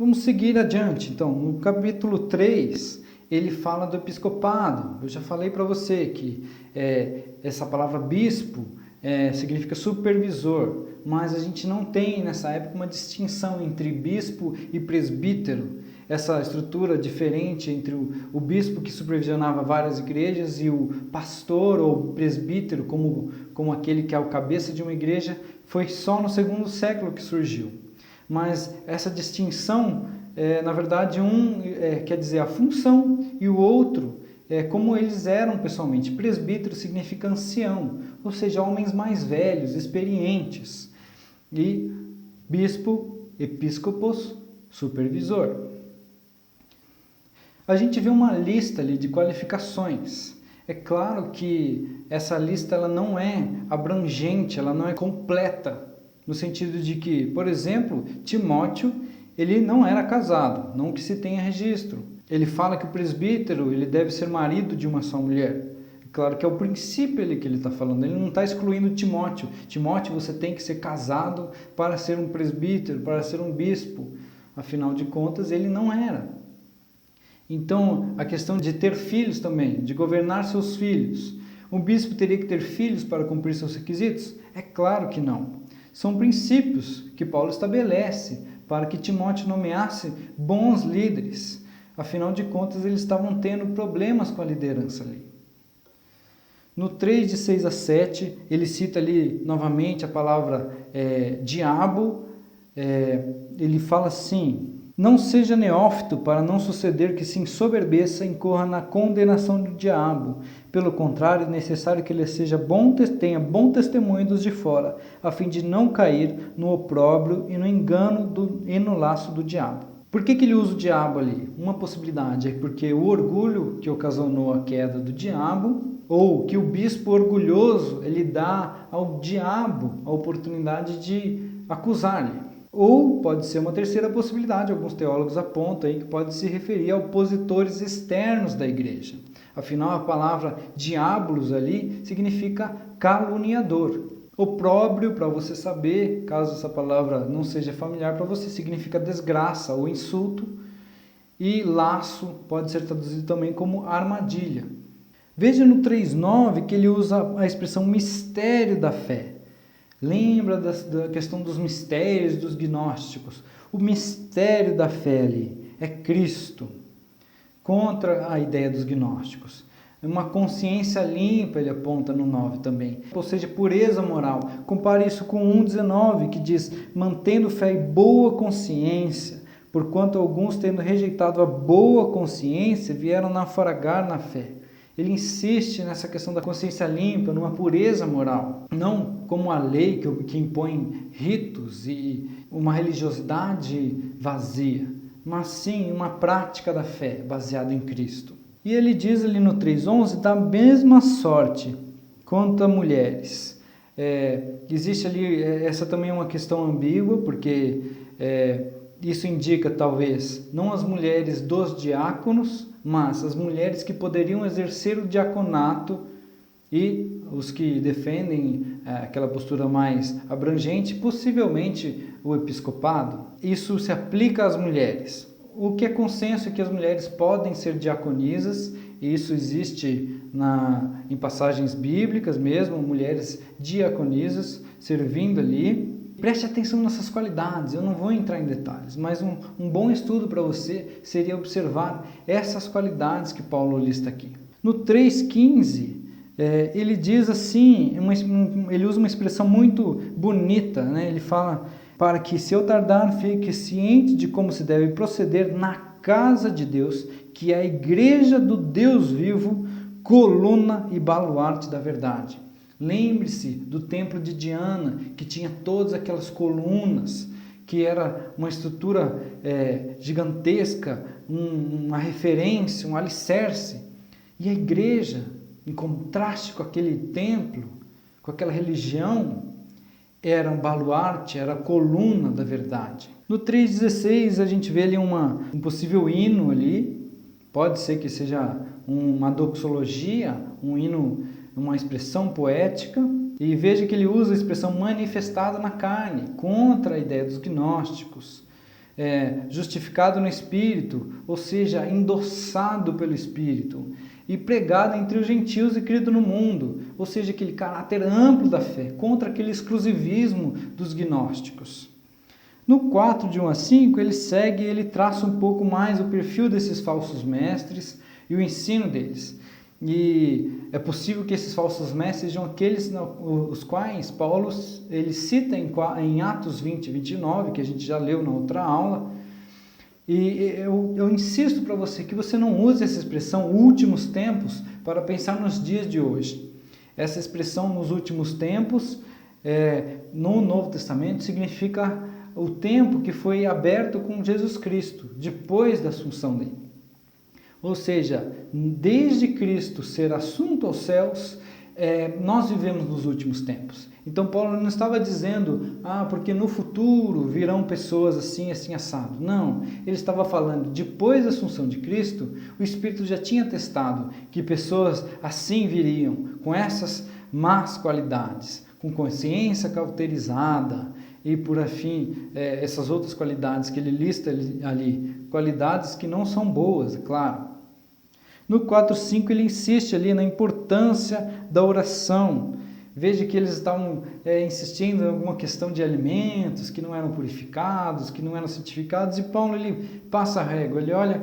Vamos seguir adiante. Então, no capítulo 3, ele fala do episcopado. Eu já falei para você que essa palavra bispo significa supervisor, mas a gente não tem nessa época uma distinção entre bispo e presbítero. Essa estrutura diferente entre o bispo que supervisionava várias igrejas e o pastor ou presbítero, como aquele que é o cabeça de uma igreja, foi só no segundo século que surgiu. Mas essa distinção, na verdade, quer dizer a função e o outro como eles eram pessoalmente. Presbítero significa ancião, ou seja, homens mais velhos, experientes. E bispo, episcopos, supervisor. A gente vê uma lista ali de qualificações. É claro que essa lista ela não é abrangente, ela não é completa, no sentido de que, por exemplo, Timóteo, ele não era casado, não que se tenha registro. Ele fala que o presbítero ele deve ser marido de uma só mulher. Claro que é o princípio que ele está falando, ele não está excluindo Timóteo. Timóteo, você tem que ser casado para ser um presbítero, para ser um bispo. Afinal de contas, ele não era. Então, a questão de ter filhos também, de governar seus filhos. Um bispo teria que ter filhos para cumprir seus requisitos? É claro que não. São princípios que Paulo estabelece para que Timóteo nomeasse bons líderes. Afinal de contas, eles estavam tendo problemas com a liderança ali. No 3, de 6 a 7, ele cita ali novamente a palavra diabo. Ele fala assim: não seja neófito para não suceder que se ensoberbeça e incorra na condenação do diabo. Pelo contrário, é necessário que ele tenha bom testemunho dos de fora, a fim de não cair no opróbrio e no engano e no laço do diabo. Por que ele usa o diabo ali? Uma possibilidade é porque o orgulho que ocasionou a queda do diabo, ou que o bispo orgulhoso ele dá ao diabo a oportunidade de acusar-lhe. Ou pode ser uma terceira possibilidade, alguns teólogos apontam aí que pode se referir a opositores externos da igreja. Afinal, a palavra diabolos ali significa caluniador. Opróbrio, para você saber, caso essa palavra não seja familiar para você, significa desgraça ou insulto. E laço pode ser traduzido também como armadilha. Veja no 3,9 que ele usa a expressão mistério da fé. Lembra da questão dos mistérios dos gnósticos. O mistério da fé ali é Cristo, contra a ideia dos gnósticos. Uma consciência limpa, ele aponta no 9 também. Ou seja, pureza moral. Compare isso com 1,19, que diz: mantendo fé e boa consciência, porquanto alguns, tendo rejeitado a boa consciência, vieram naufragar na fé. Ele insiste nessa questão da consciência limpa, numa pureza moral. Não como a lei que impõe ritos e uma religiosidade vazia, mas sim uma prática da fé baseada em Cristo. E ele diz ali no 3,11, da mesma sorte quanto a mulheres. Existe ali, essa também é uma questão ambígua, porque isso indica talvez não as mulheres dos diáconos, mas as mulheres que poderiam exercer o diaconato e os que defendem aquela postura mais abrangente, possivelmente o episcopado. Isso se aplica às mulheres. O que é consenso é que as mulheres podem ser diaconisas, e isso existe em passagens bíblicas mesmo, mulheres diaconisas servindo ali. Preste atenção nessas qualidades, eu não vou entrar em detalhes, mas um bom estudo para você seria observar essas qualidades que Paulo lista aqui. No 3,15, ele diz assim, ele usa uma expressão muito bonita, né? Ele fala: para que, se eu tardar, fique ciente de como se deve proceder na casa de Deus, que é a igreja do Deus vivo, coluna e baluarte da verdade. Lembre-se do templo de Diana, que tinha todas aquelas colunas, que era uma estrutura gigantesca, uma referência, um alicerce. E a igreja, em contraste com aquele templo, com aquela religião, era um baluarte, era a coluna da verdade. No 3,16 a gente vê ali um possível hino ali, pode ser que seja uma doxologia, um hino, uma expressão poética, e veja que ele usa a expressão manifestada na carne, contra a ideia dos gnósticos. justificado no Espírito, ou seja, endossado pelo Espírito, e pregado entre os gentios e crido no mundo, ou seja, aquele caráter amplo da fé, contra aquele exclusivismo dos gnósticos. No 4, de 1 a 5, ele traça um pouco mais o perfil desses falsos mestres e o ensino deles. E é possível que esses falsos mestres sejam aqueles os quais Paulo ele cita em Atos 20 e 29, que a gente já leu na outra aula. E eu insisto para você que você não use essa expressão últimos tempos para pensar nos dias de hoje. Essa expressão nos últimos tempos, no Novo Testamento, significa o tempo que foi aberto com Jesus Cristo, depois da assunção dele. Ou seja, desde Cristo ser assunto aos céus, nós vivemos nos últimos tempos. Então Paulo não estava dizendo, porque no futuro virão pessoas assim, assim, assado. Não, ele estava falando, depois da assunção de Cristo, o Espírito já tinha testado que pessoas assim viriam, com essas más qualidades, com consciência cauterizada e por afim, essas outras qualidades que ele lista ali, qualidades que não são boas, é claro. No 4:5 ele insiste ali na importância da oração. Veja que eles estavam insistindo em alguma questão de alimentos que não eram purificados, que não eram santificados, e Paulo ele passa a régua, ele olha,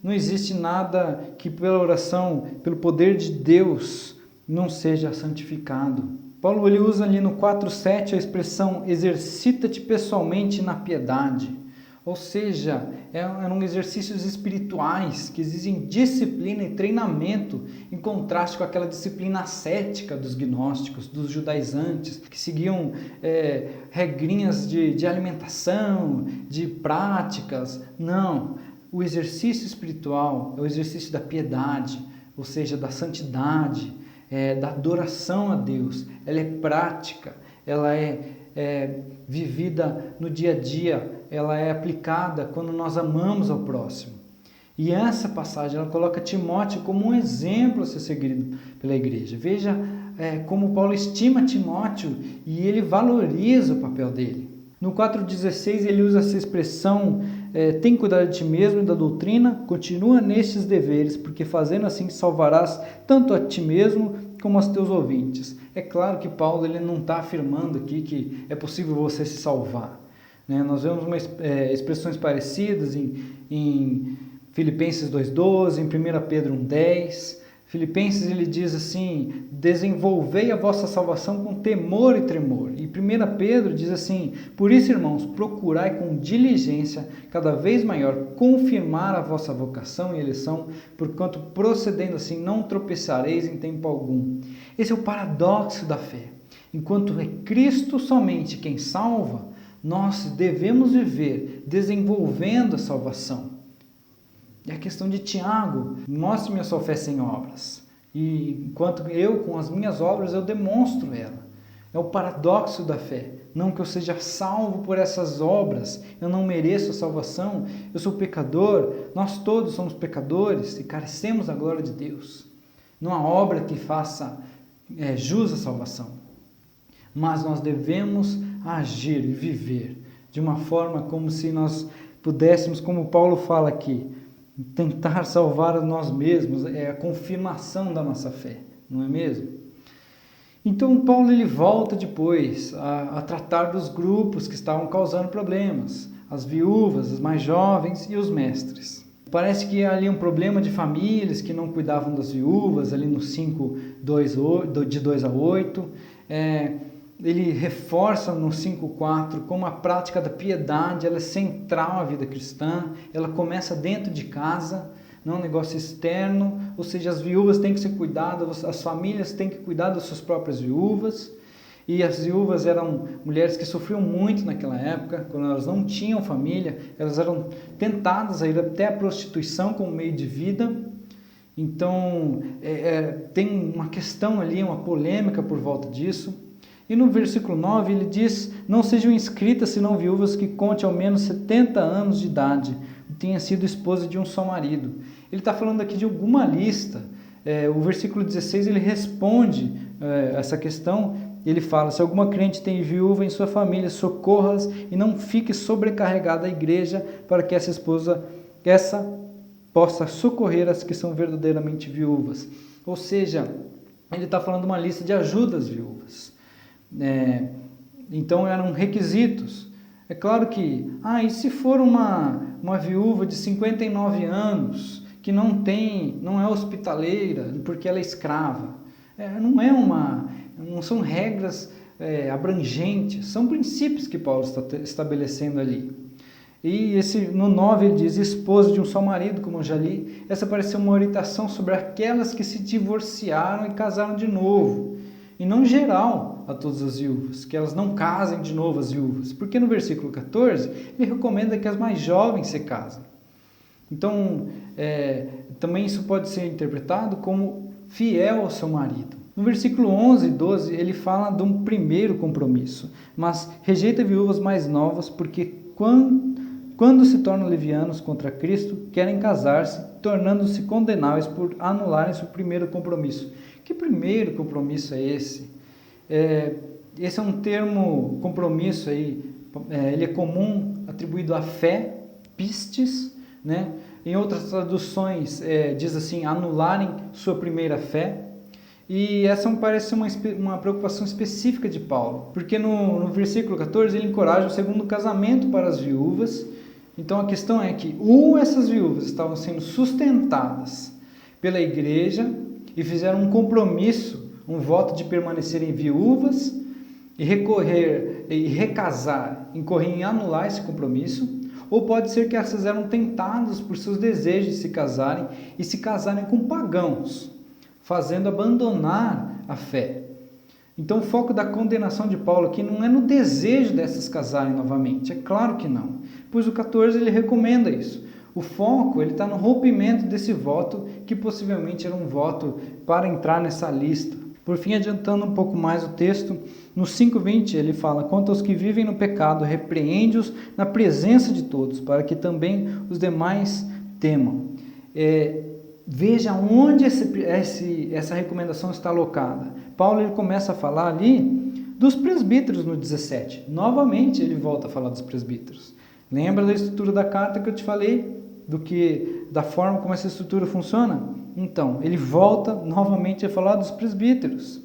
não existe nada que pela oração, pelo poder de Deus, não seja santificado. Paulo ele usa ali no 4:7 a expressão exercita-te pessoalmente na piedade. Ou seja, eram exercícios espirituais que exigem disciplina e treinamento, em contraste com aquela disciplina ascética dos gnósticos, dos judaizantes, que seguiam regrinhas de alimentação, de práticas. Não, o exercício espiritual é o exercício da piedade, ou seja, da santidade, da adoração a Deus. Ela é prática, ela é vivida no dia a dia, ela é aplicada quando nós amamos ao próximo. E essa passagem ela coloca Timóteo como um exemplo a ser seguido pela igreja. Veja como Paulo estima Timóteo e ele valoriza o papel dele. No 4:16 ele usa essa expressão, tem cuidado de ti mesmo e da doutrina, continua nestes deveres, porque fazendo assim salvarás tanto a ti mesmo como aos teus ouvintes. É claro que Paulo ele não está afirmando aqui que é possível você se salvar. Nós vemos expressões parecidas em Filipenses 2:12, em 1 Pedro 1:10. Filipenses ele diz assim, desenvolvei a vossa salvação com temor e tremor. E 1 Pedro diz assim, por isso, irmãos, procurai com diligência, cada vez maior, confirmar a vossa vocação e eleição, porquanto procedendo assim não tropeçareis em tempo algum. Esse é o paradoxo da fé. Enquanto é Cristo somente quem salva, nós devemos viver desenvolvendo a salvação. É a questão de Tiago, mostre-me a sua fé sem obras. E enquanto eu, com as minhas obras, eu demonstro ela. É o paradoxo da fé. Não que eu seja salvo por essas obras, eu não mereço a salvação, eu sou pecador, nós todos somos pecadores e carecemos da glória de Deus. Não há obra que faça jus à salvação. Mas nós devemos agir e viver de uma forma como se nós pudéssemos, como Paulo fala aqui, tentar salvar a nós mesmos, é a confirmação da nossa fé, não é mesmo? Então Paulo ele volta depois a tratar dos grupos que estavam causando problemas, as viúvas, as mais jovens e os mestres. Parece que há ali um problema de famílias que não cuidavam das viúvas, ali no 5, de 2 a 8. Ele reforça no 5:4 como a prática da piedade ela é central à vida cristã, ela começa dentro de casa, não é um negócio externo, ou seja, as viúvas têm que ser cuidadas, as famílias têm que cuidar das suas próprias viúvas, e as viúvas eram mulheres que sofriam muito naquela época, quando elas não tinham família, elas eram tentadas a ir até a prostituição como meio de vida. Então, tem uma questão ali, uma polêmica por volta disso. E no versículo 9 ele diz, não sejam inscritas senão viúvas que conte ao menos 70 anos de idade e tenha sido esposa de um só marido. Ele está falando aqui de alguma lista. O versículo 16 ele responde essa questão ele fala: se alguma crente tem viúva em sua família, socorra-as e não fique sobrecarregada a igreja, para que essa possa socorrer as que são verdadeiramente viúvas. Ou seja, ele está falando uma lista de ajuda às viúvas. Então eram requisitos. É claro que, e se for uma viúva de 59 anos, que não é hospitaleira, porque ela é escrava? Não são regras abrangentes, são princípios que Paulo está estabelecendo ali. E no 9 ele diz: esposa de um só marido, como eu já li. Essa parece ser uma orientação sobre aquelas que se divorciaram e casaram de novo. E não geral a todas as viúvas, que elas não casem de novo as viúvas. Porque no versículo 14 ele recomenda que as mais jovens se casem. Então, também isso pode ser interpretado como fiel ao seu marido. No versículo 11 e 12 ele fala de um primeiro compromisso, mas rejeita viúvas mais novas, porque quando se tornam levianos contra Cristo, querem casar-se, tornando-se condenáveis por anularem seu primeiro compromisso. Que primeiro compromisso é esse? Esse é um termo, compromisso aí, ele é comum, atribuído à fé, pistes, né? Em outras traduções diz assim: anularem sua primeira fé. E essa parece uma preocupação específica de Paulo, porque no versículo 14 ele encoraja o segundo casamento para as viúvas. Então a questão é que essas viúvas estavam sendo sustentadas pela igreja e fizeram um compromisso, um voto de permanecerem viúvas e recasar, incorrer em anular esse compromisso. Ou pode ser que essas eram tentadas por seus desejos de se casarem e se casarem com pagãos, fazendo abandonar a fé. Então o foco da condenação de Paulo aqui não é no desejo dessas casarem novamente, é claro que não, pois o 14 ele recomenda isso. O foco está no rompimento desse voto, que possivelmente era um voto para entrar nessa lista. Por fim, adiantando um pouco mais o texto, no 5:20 ele fala: quanto aos que vivem no pecado, repreende-os na presença de todos, para que também os demais temam. Veja onde essa recomendação está alocada. Paulo ele começa a falar ali dos presbíteros no 17. Novamente ele volta a falar dos presbíteros. Lembra da estrutura da carta que eu te falei? Da forma como essa estrutura funciona? Então, ele volta novamente a falar dos presbíteros.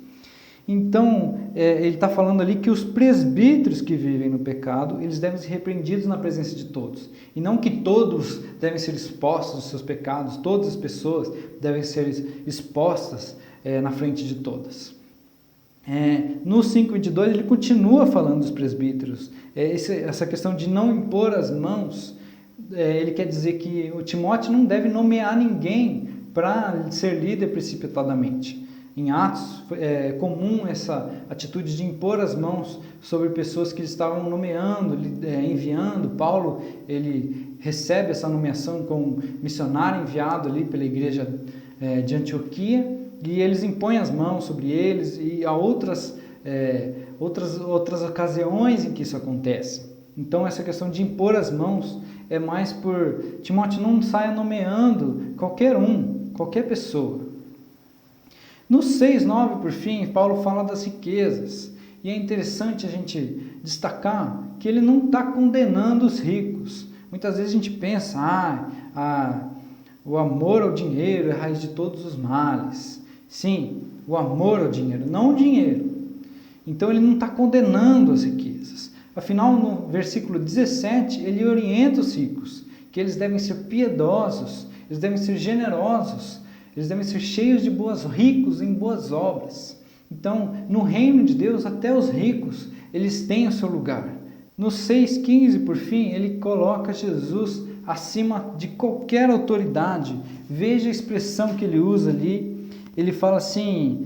Então, ele está falando ali que os presbíteros que vivem no pecado, eles devem ser repreendidos na presença de todos. E não que todos devem ser expostos aos seus pecados, todas as pessoas devem ser expostas na frente de todas. No 5:22 ele continua falando dos presbíteros. Essa questão de não impor as mãos, ele quer dizer que o Timóteo não deve nomear ninguém para ser líder precipitadamente. Em Atos, é comum essa atitude de impor as mãos sobre pessoas que estavam nomeando, enviando. Paulo, ele recebe essa nomeação como missionário enviado ali pela igreja de Antioquia, e eles impõem as mãos sobre eles, e há outras ocasiões em que isso acontece. Então essa questão de impor as mãos é mais por Timóteo não saia nomeando qualquer pessoa. No 6:9, por fim, Paulo fala das riquezas. E é interessante a gente destacar que ele não está condenando os ricos. Muitas vezes a gente pensa, o amor ao dinheiro é a raiz de todos os males. Sim, o amor ao dinheiro, não o dinheiro. Então ele não está condenando as riquezas. Afinal, no versículo 17, ele orienta os ricos, que eles devem ser piedosos, eles devem ser generosos, eles devem ser cheios de ricos em boas obras. Então, no reino de Deus, até os ricos, eles têm o seu lugar. No 6:15, por fim, ele coloca Jesus acima de qualquer autoridade. Veja a expressão que ele usa ali. Ele fala assim: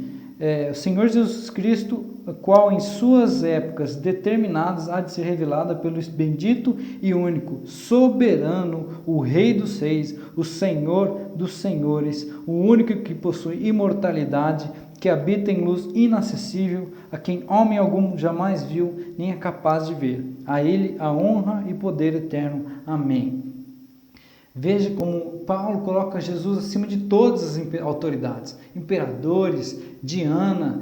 o Senhor Jesus Cristo, qual em suas épocas determinadas há de ser revelada pelo bendito e único, soberano, o Rei dos Reis, o Senhor dos Senhores, o único que possui imortalidade, que habita em luz inacessível, a quem homem algum jamais viu, nem é capaz de ver. A ele a honra e poder eterno. Amém. Veja como Paulo coloca Jesus acima de todas as autoridades, imperadores, Diana,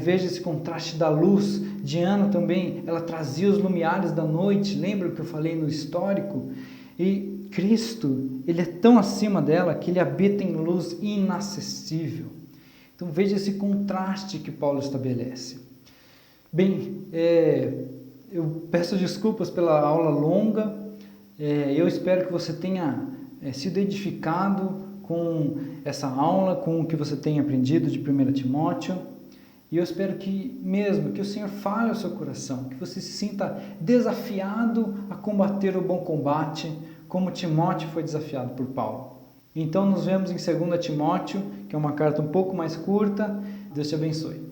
veja esse contraste da luz. Diana também, ela trazia os lumiares da noite, lembra o que eu falei no histórico? E Cristo, ele é tão acima dela que ele habita em luz inacessível. Então veja esse contraste que Paulo estabelece. Bem, eu peço desculpas pela aula longa, eu espero que você tenha sido edificado com essa aula, com o que você tem aprendido de 1 Timóteo, e eu espero que o Senhor fale ao seu coração, que você se sinta desafiado a combater o bom combate, como Timóteo foi desafiado por Paulo. Então nos vemos em 2 Timóteo, que é uma carta um pouco mais curta. Deus te abençoe.